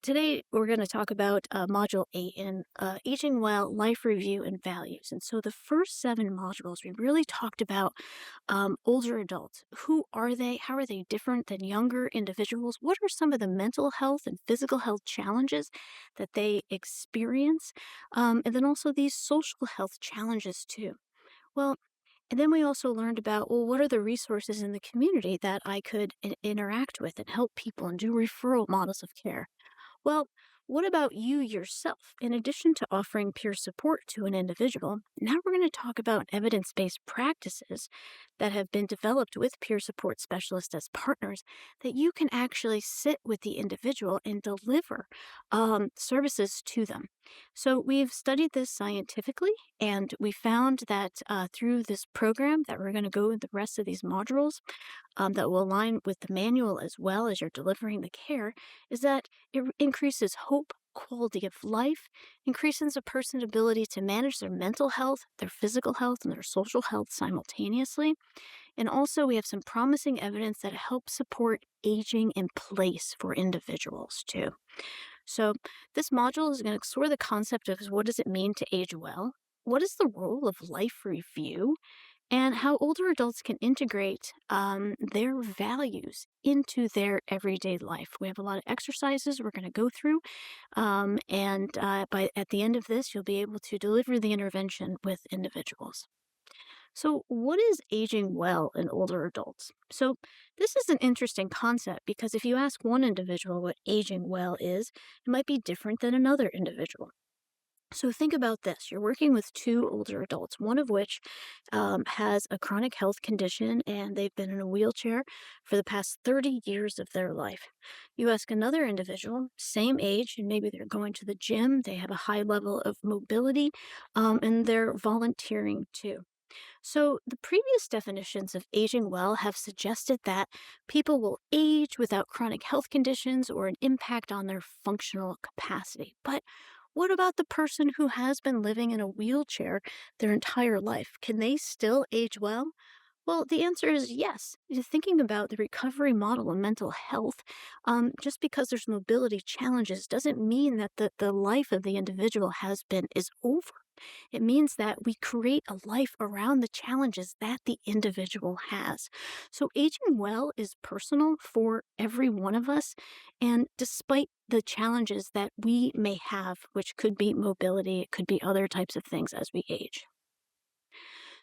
Today, we're going to talk about Module 8 in Aging Well, Life Review, and Values. And so, the first seven modules, we really talked about older adults. Who are they? How are they different than younger individuals? What are some of the mental health and physical health challenges that they experience? And then also these social health challenges, too. Well, and then we also learned about, well, what are the resources in the community that I could interact with and help people and do referral models of care? Well, what about you yourself? In addition to offering peer support to an individual, now we're going to talk about evidence based practices that have been developed with peer support specialists as partners that you can actually sit with the individual and deliver services to them. So, we've studied this scientifically, and we found that through this program that we're going to go in the rest of these modules, that will align with the manual as well as you're delivering the care, is that it increases hope, quality of life, increases a person's ability to manage their mental health, their physical health, and their social health simultaneously. And also, we have some promising evidence that helps support aging in place for individuals too. So, this module is going to explore the concept of what does it mean to age well? What is the role of life review? And how older adults can integrate their values into their everyday life. We have a lot of exercises we're going to go through, and by at the end of this, you'll be able to deliver the intervention with individuals. So, what is aging well in older adults? So, this is an interesting concept because if you ask one individual what aging well is, it might be different than another individual. So think about this. You're working with two older adults, one of which has a chronic health condition and they've been in a wheelchair for the past 30 years of their life. You ask another individual, same age, and maybe they're going to the gym, they have a high level of mobility, and they're volunteering too. So, the previous definitions of aging well have suggested that people will age without chronic health conditions or an impact on their functional capacity. But what about the person who has been living in a wheelchair their entire life? Can they still age well? Well, the answer is yes. You're thinking about the recovery model of mental health, just because there's mobility challenges doesn't mean that the life of the individual is over. It means that we create a life around the challenges that the individual has. So, aging well is personal for every one of us. And despite the challenges that we may have, which could be mobility, it could be other types of things as we age.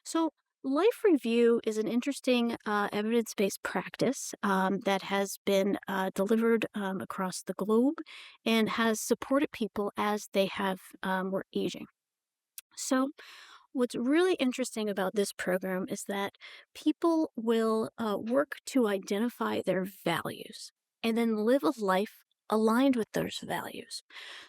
So, life review is an interesting evidence based practice that has been delivered across the globe and has supported people as they have were aging. So, what's really interesting about this program is that people will work to identify their values and then live a life aligned with those values.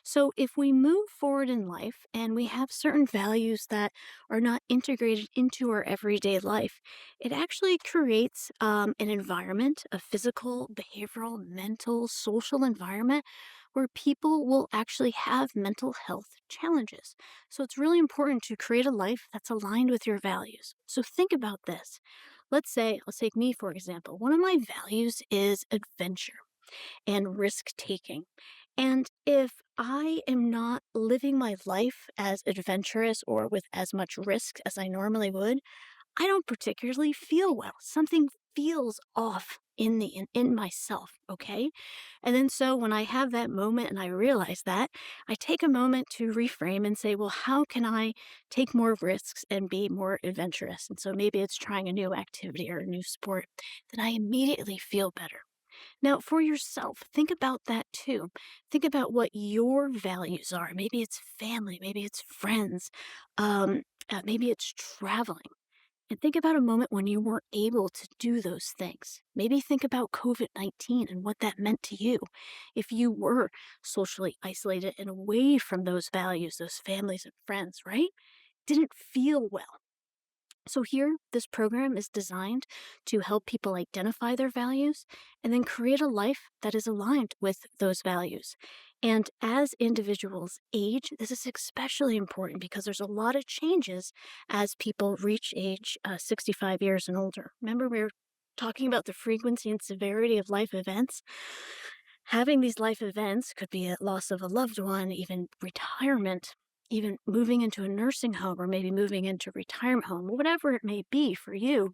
So, if we move forward in life and we have certain values that are not integrated into our everyday life, it actually creates an environment, a physical, behavioral, mental, social environment where people will actually have mental health challenges. So it's really important to create a life that's aligned with your values. So think about this. Let's take me for example. One of my values is adventure and risk taking. And if I am not living my life as adventurous or with as much risk as I normally would, I don't particularly feel well. Something feels off in myself, okay? And then so when I have that moment and I realize that, I take a moment to reframe and say, well, how can I take more risks and be more adventurous? And so maybe it's trying a new activity or a new sport. Then I immediately feel better. Now, for yourself, think about that too. Think about what your values are. Maybe it's family, maybe it's friends, maybe it's traveling. And think about a moment when you weren't able to do those things. Maybe think about COVID-19 and what that meant to you. If you were socially isolated and away from those values, those families and friends, right? Didn't feel well. So, here, this program is designed to help people identify their values and then create a life that is aligned with those values. And as individuals age, this is especially important because there's a lot of changes as people reach age 65 years and older. Remember, we were talking about the frequency and severity of life events? Having these life events could be a loss of a loved one, even retirement, even moving into a nursing home or maybe moving into a retirement home, whatever it may be for you,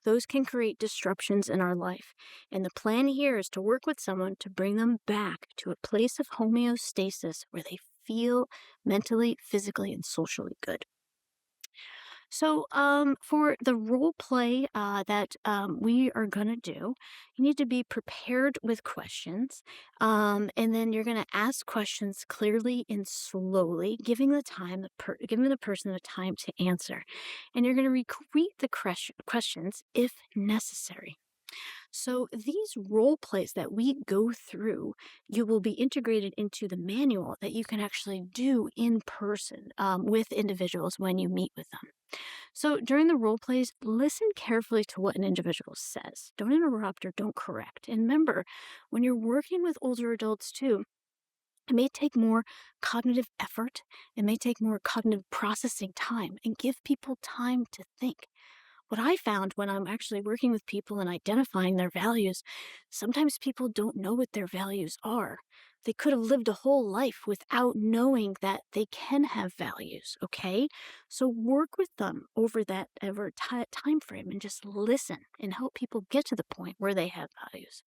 those can create disruptions in our life. And the plan here is to work with someone to bring them back to a place of homeostasis where they feel mentally, physically, and socially good. So, for the role play that we are going to do, you need to be prepared with questions. And then you're going to ask questions clearly and slowly, giving the person the time to answer. And you're going to repeat the questions if necessary. So, these role plays that we go through, you will be integrated into the manual that you can actually do in person with individuals when you meet with them. So during the role plays, listen carefully to what an individual says. Don't interrupt or don't correct. And remember, when you're working with older adults too, it may take more cognitive effort. It may take more cognitive processing time and give people time to think. What I found when I'm actually working with people and identifying their values, sometimes people don't know what their values are. They could have lived a whole life without knowing that they can have values, okay? So work with them over time frame and just listen and help people get to the point where they have values.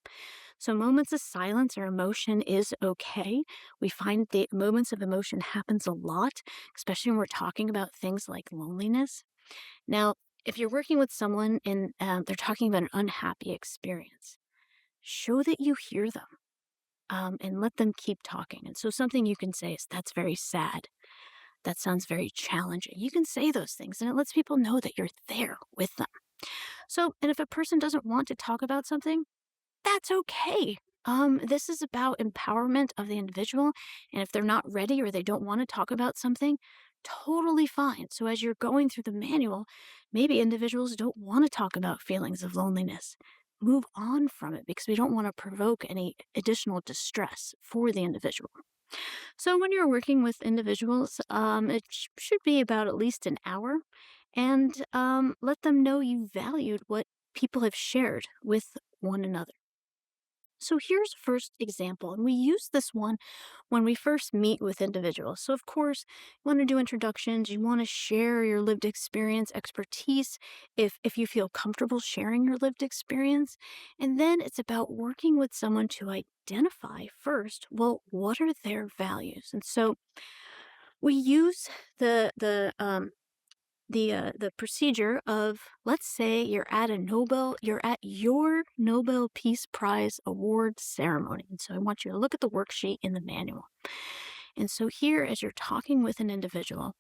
So moments of silence or emotion is okay. We find the moments of emotion happens a lot, especially when we're talking about things like loneliness. Now, if you're working with someone and they're talking about an unhappy experience, show that you hear them and let them keep talking. And so, something you can say is, "That's very sad. That sounds very challenging." You can say those things, and it lets people know that you're there with them. So, and if a person doesn't want to talk about something, that's okay. This is about empowerment of the individual. And if they're not ready or they don't want to talk about something, totally fine. So, as you're going through the manual, maybe individuals don't want to talk about feelings of loneliness. Move on from it because we don't want to provoke any additional distress for the individual. So, when you're working with individuals, it should be about at least an hour and let them know you valued what people have shared with one another. So here's a first example, and we use this one when we first meet with individuals. So, of course, you want to do introductions, you want to share your lived experience, expertise, if you feel comfortable sharing your lived experience. And then it's about working with someone to identify first, well, what are their values? And so we use the procedure of, let's say you're at your Nobel Peace Prize award ceremony. And so I want you to look at the worksheet in the manual. And so here, as you're talking with an individual,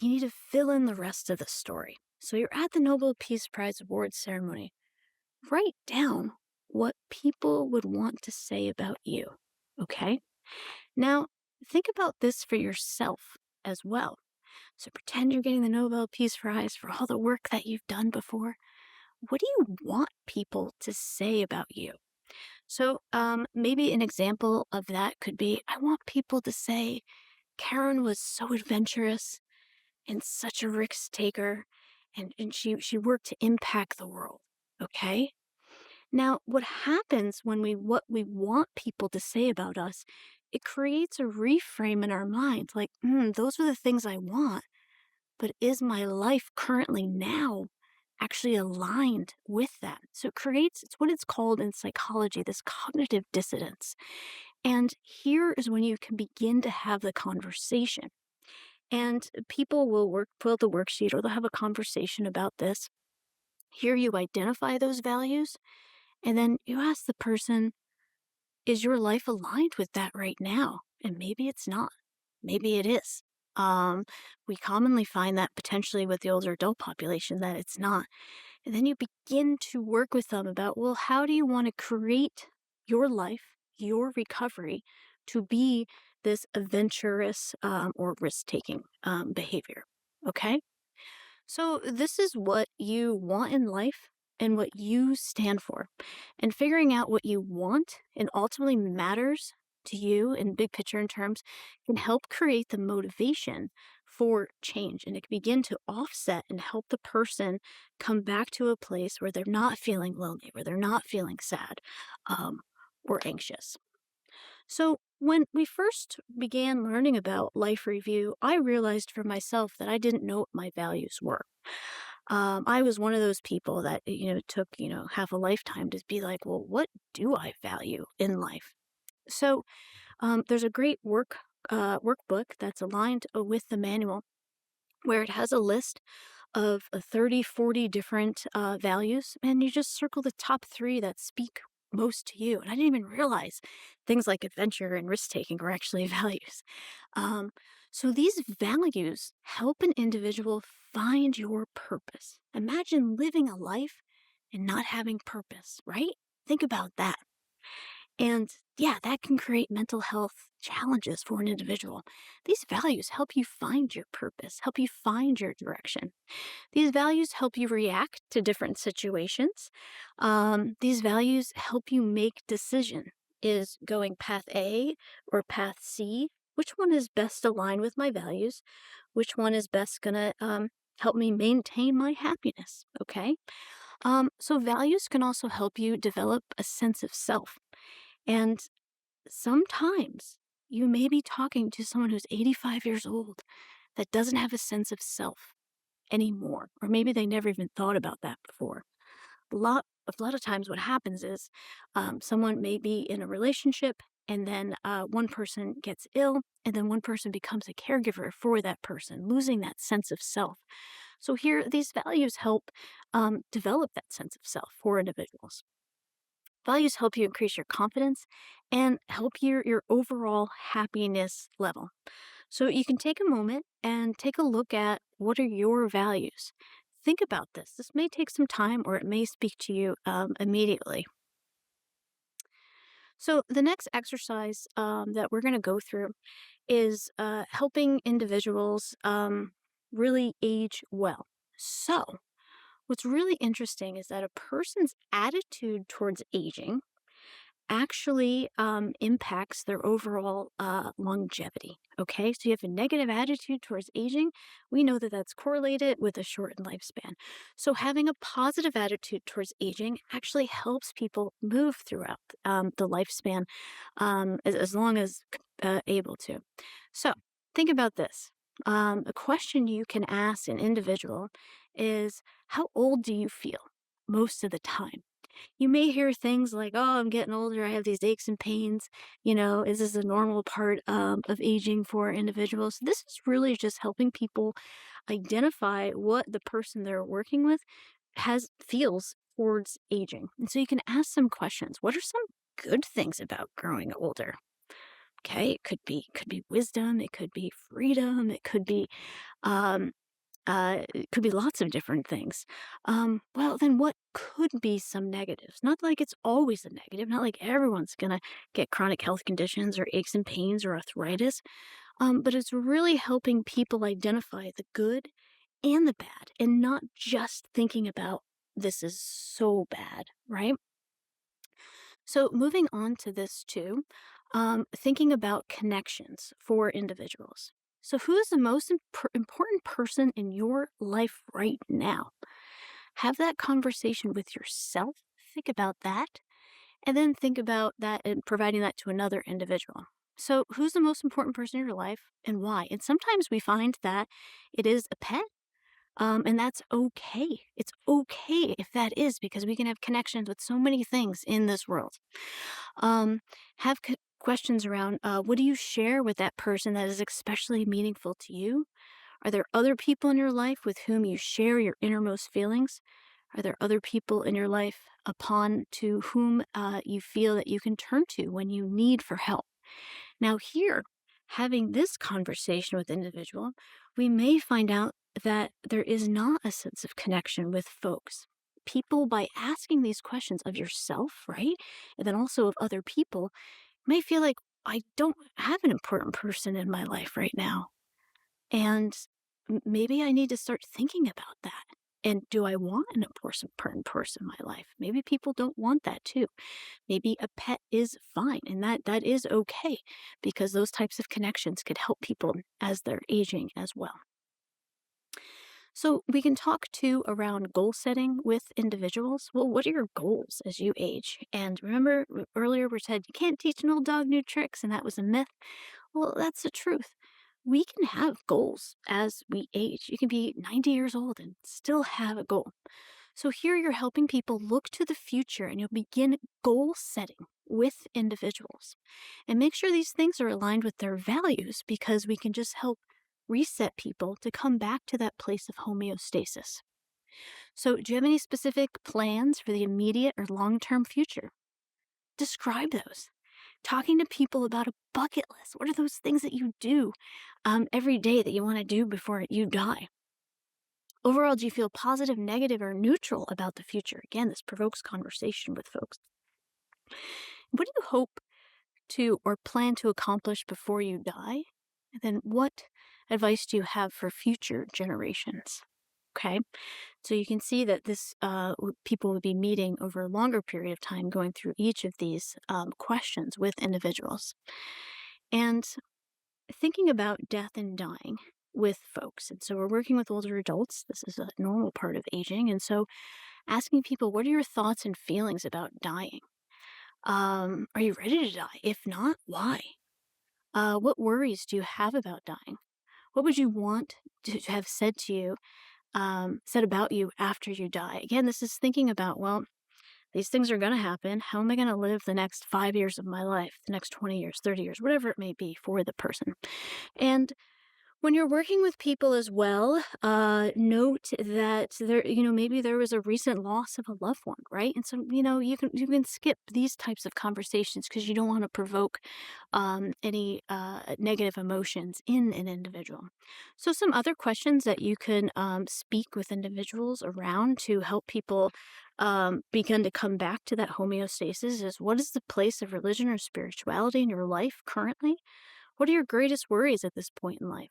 you need to fill in the rest of the story. So you're at the Nobel Peace Prize award ceremony. Write down what people would want to say about you. Okay? Now, think about this for yourself as well. So pretend you're getting the Nobel Peace Prize for all the work that you've done before. What do you want people to say about you? So maybe an example of that could be, I want people to say Karen was so adventurous and such a risk taker, and she worked to impact the world. Okay? Now, what happens when what we want people to say about us, it creates a reframe in our mind like, those are the things I want, but is my life currently now actually aligned with that? So it's what it's called in psychology, this cognitive dissonance. And here is when you can begin to have the conversation. And people will pull out the worksheet or they'll have a conversation about this. Here you identify those values, and then you ask the person, is your life aligned with that right now? And maybe it's not. Maybe it is. Um, we commonly find that potentially with the older adult population that it's not. And then you begin to work with them about, well, how do you want to create your life, your recovery to be this adventurous or risk taking behavior? Okay. So, this is what you want in life and what you stand for. And figuring out what you want and ultimately matters to you in big picture in terms can help create the motivation for change. And it can begin to offset and help the person come back to a place where they're not feeling lonely, where they're not feeling sad or anxious. So, when we first began learning about life review, I realized for myself that I didn't know what my values were. I was one of those people that, took, half a lifetime to be like, well, what do I value in life? So, there's a great workbook that's aligned with the manual where it has a list of 30, 40 different values, and you just circle the top three that speak most to you. And I didn't even realize things like adventure and risk taking were actually values. Um, so these values help an individual find your purpose. Imagine living a life and not having purpose, right? Think about that. And yeah, that can create mental health challenges for an individual. These values help you find your purpose, help you find your direction. These values help you react to different situations. These values help you make decision. Is going path A or path C? Which one is best aligned with my values? Which one is best gonna help me maintain my happiness? Okay. So values can also help you develop a sense of self. And sometimes you may be talking to someone who's 85 years old that doesn't have a sense of self anymore, or maybe they never even thought about that before. A lot of times, what happens is someone may be in a relationship, and then one person gets ill, and then one person becomes a caregiver for that person, losing that sense of self. So here, these values help develop that sense of self for individuals. Values help you increase your confidence and help your overall happiness level. So you can take a moment and take a look at what are your values. Think about this. This may take some time or it may speak to you immediately. So the next exercise that we're going to go through is helping individuals really age well. So what's really interesting is that a person's attitude towards aging actually impacts their overall longevity. Okay, so you have a negative attitude towards aging. We know that that's correlated with a shortened lifespan. So having a positive attitude towards aging actually helps people move throughout the lifespan as long as able to. So think about this. A question you can ask an individual is, how old do you feel most of the time? You may hear things like, "Oh, I'm getting older. I have these aches and pains." Is this a normal part of aging for individuals? This is really just helping people identify what the person they're working with has feels towards aging. And so you can ask some questions. What are some good things about growing older? Okay, it could be wisdom, it could be freedom, um, it could be lots of different things. Well, then what could be some negatives? Not like it's always a negative, not like everyone's gonna get chronic health conditions or aches and pains or arthritis, but it's really helping people identify the good and the bad and not just thinking about this is so bad, right? So, moving on to this too, thinking about connections for individuals. So, who is the most important person in your life right now? Have that conversation with yourself. Think about that. And then think about that and providing that to another individual. So, who's the most important person in your life and why? And sometimes we find that it is a pet. And that's okay. It's okay if that is because we can have connections with so many things in this world. Um, have questions around what do you share with that person that is especially meaningful to you? Are there other people in your life with whom you share your innermost feelings? Are there other people in your life upon to whom you feel that you can turn to when you need for help? Now, here, having this conversation with individual, we may find out that there is not a sense of connection with folks. People, by asking these questions of yourself, right? And then also of other people, may feel like I don't have an important person in my life right now. And maybe I need to start thinking about that. And do I want an important person in my life? Maybe people don't want that too. Maybe a pet is fine and that is okay because those types of connections could help people as they're aging as well. So we can talk too around goal setting with individuals. Well, what are your goals as you age? And remember earlier we said you can't teach an old dog new tricks, and that was a myth. Well, that's the truth. We can have goals as we age. You can be 90 years old and still have a goal. So here you're helping people look to the future and you'll begin goal setting with individuals. And make sure these things are aligned with their values because we can just help reset people to come back to that place of homeostasis. So, do you have any specific plans for the immediate or long term future? Describe those. Talking to people about a bucket list. What are those things that you do every day that you want to do before you die? Overall, do you feel positive, negative, or neutral about the future? Again, this provokes conversation with folks. What do you hope to or plan to accomplish before you die? And then what advice do you have for future generations? Okay, so you can see that people would be meeting over a longer period of time, going through each of these questions with individuals. And thinking about death and dying with folks. And so we're working with older adults. This is a normal part of aging. And so asking people, what are your thoughts and feelings about dying? Are you ready to die? If not, why? What worries do you have about dying? What would you want to have said to you, said about you after you die? Again, this is thinking about, well, these things are going to happen. How am I going to live the next 5 years of my life, the next 20 years, 30 years, whatever it may be for the person? And when you're working with people as well, note that maybe there was a recent loss of a loved one, right? And so, you can skip these types of conversations because you don't want to provoke any negative emotions in an individual. So, some other questions that you can speak with individuals around to help people begin to come back to that homeostasis is: what is the place of religion or spirituality in your life currently? What are your greatest worries at this point in life?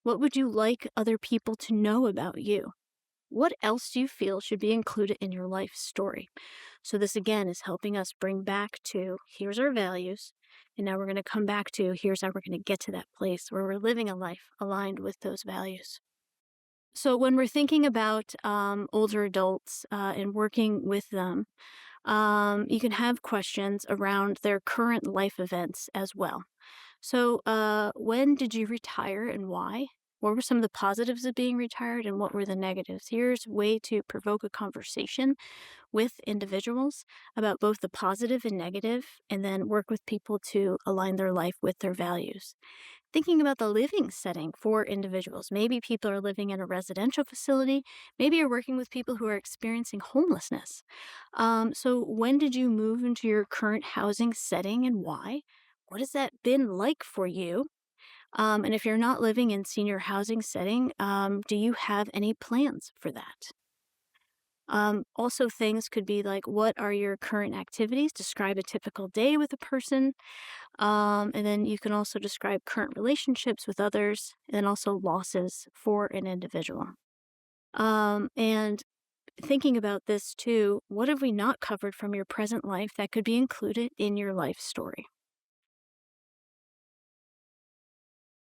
What would you like other people to know about you? What else do you feel should be included in your life story? So, this again is helping us bring back to here's our values. And now we're going to come back to here's how we're going to get to that place where we're living a life aligned with those values. So, when we're thinking about older adults and working with them, you can have questions around their current life events as well. So, when did you retire and why? What were some of the positives of being retired and what were the negatives? Here's a way to provoke a conversation with individuals about both the positive and negative, and then work with people to align their life with their values. Thinking about the living setting for individuals. Maybe people are living in a residential facility. Maybe you're working with people who are experiencing homelessness. So, when did you move into your current housing setting and why? What has that been like for you? And if you're not living in senior housing setting, do you have any plans for that? Also, things could be like, what are your current activities? Describe a typical day with a person. And then you can also describe current relationships with others and then also losses for an individual. And thinking about this too, what have we not covered from your present life that could be included in your life story?